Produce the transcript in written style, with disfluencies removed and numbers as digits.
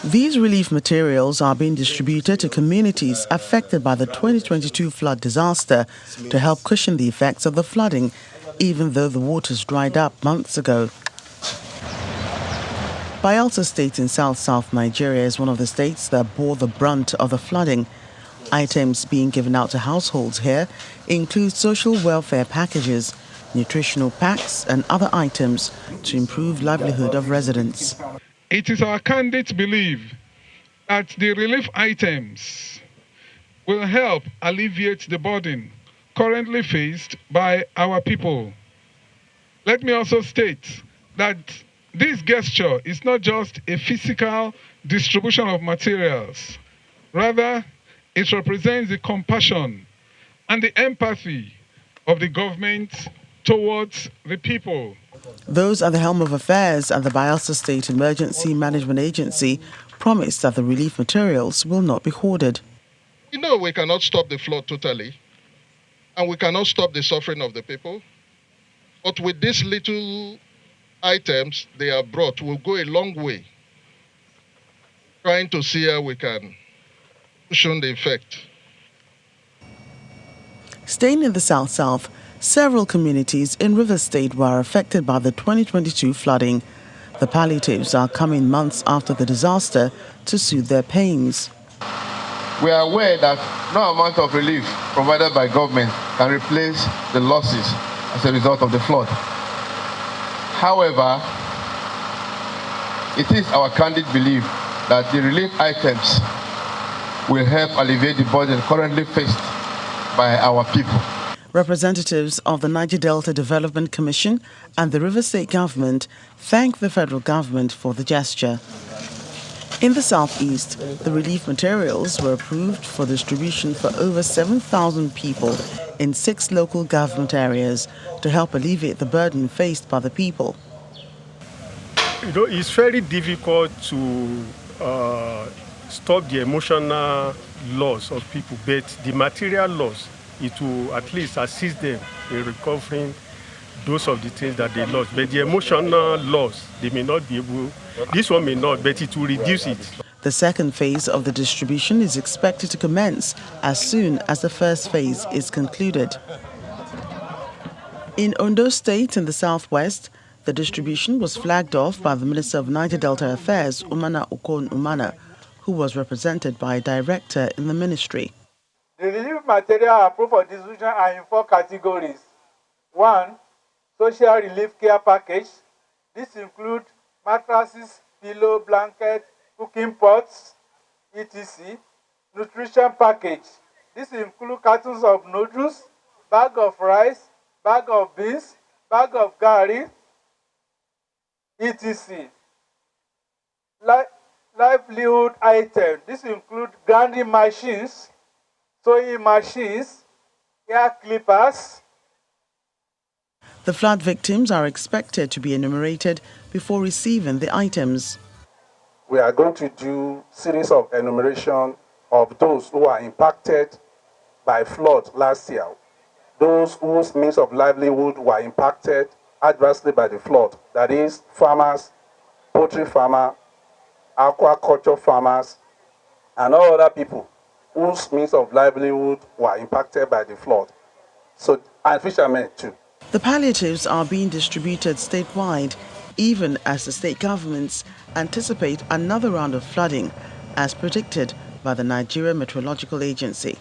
These relief materials are being distributed to communities affected by the 2022 flood disaster to help cushion the effects of the flooding, even though the waters dried up months ago. Bayelsa State in South Nigeria is one of the states that bore the brunt of the flooding. Items being given out to households here include social welfare packages, nutritional packs and other items to improve livelihood of residents. It is our candid belief that the relief items will help alleviate the burden currently faced by our people. Let me also state that this gesture is not just a physical distribution of materials. Rather, it represents the compassion and the empathy of the government towards the people. Those at the helm of affairs at the Bayelsa State Emergency Management Agency promised that the relief materials will not be hoarded. We know we cannot stop the flood totally, and we cannot stop the suffering of the people. But with these little items they are brought, we'll go a long way trying to see how we can cushion the effect. Staying in the South, several communities in Rivers State were affected by the 2022 flooding. The palliatives are coming months after the disaster to soothe their pains. We are aware that no amount of relief provided by government can replace the losses as a result of the flood. However, it is our candid belief that the relief items will help alleviate the burden currently faced by our people. Representatives of the Niger Delta Development Commission and the Rivers State government thank the federal government for the gesture. In the southeast, the relief materials were approved for distribution for over 7,000 people in 6 local government areas to help alleviate the burden faced by the people. It's very difficult to stop the emotional loss of people, but the material loss, it will at least assist them in recovering those of the things that they lost. But the emotional loss, they may not be able, this one may not, but it will reduce it. The second phase of the distribution is expected to commence as soon as the first phase is concluded. In Ondo State in the southwest, the distribution was flagged off by the Minister of Niger Delta Affairs, Umana Okon Umana, who was represented by a director in the ministry. The relief material approved for distribution are in 4 categories. 1, social relief care package. This includes mattresses, pillow, blanket, cooking pots, etc. Nutrition package. This includes cartons of noodles, bag of rice, bag of beans, bag of gari, etc. Livelihood items. This includes grinding machines, sewing machines, hair clippers. The flood victims are expected to be enumerated before receiving the items. We are going to do a series of enumeration of those who are impacted by flood last year, those whose means of livelihood were impacted adversely by the flood, that is, farmers, poultry farmers, aquaculture farmers, and all other people whose means of livelihood were impacted by the flood, and fishermen too. The palliatives are being distributed statewide, even as the state governments anticipate another round of flooding, as predicted by the Nigeria Meteorological Agency.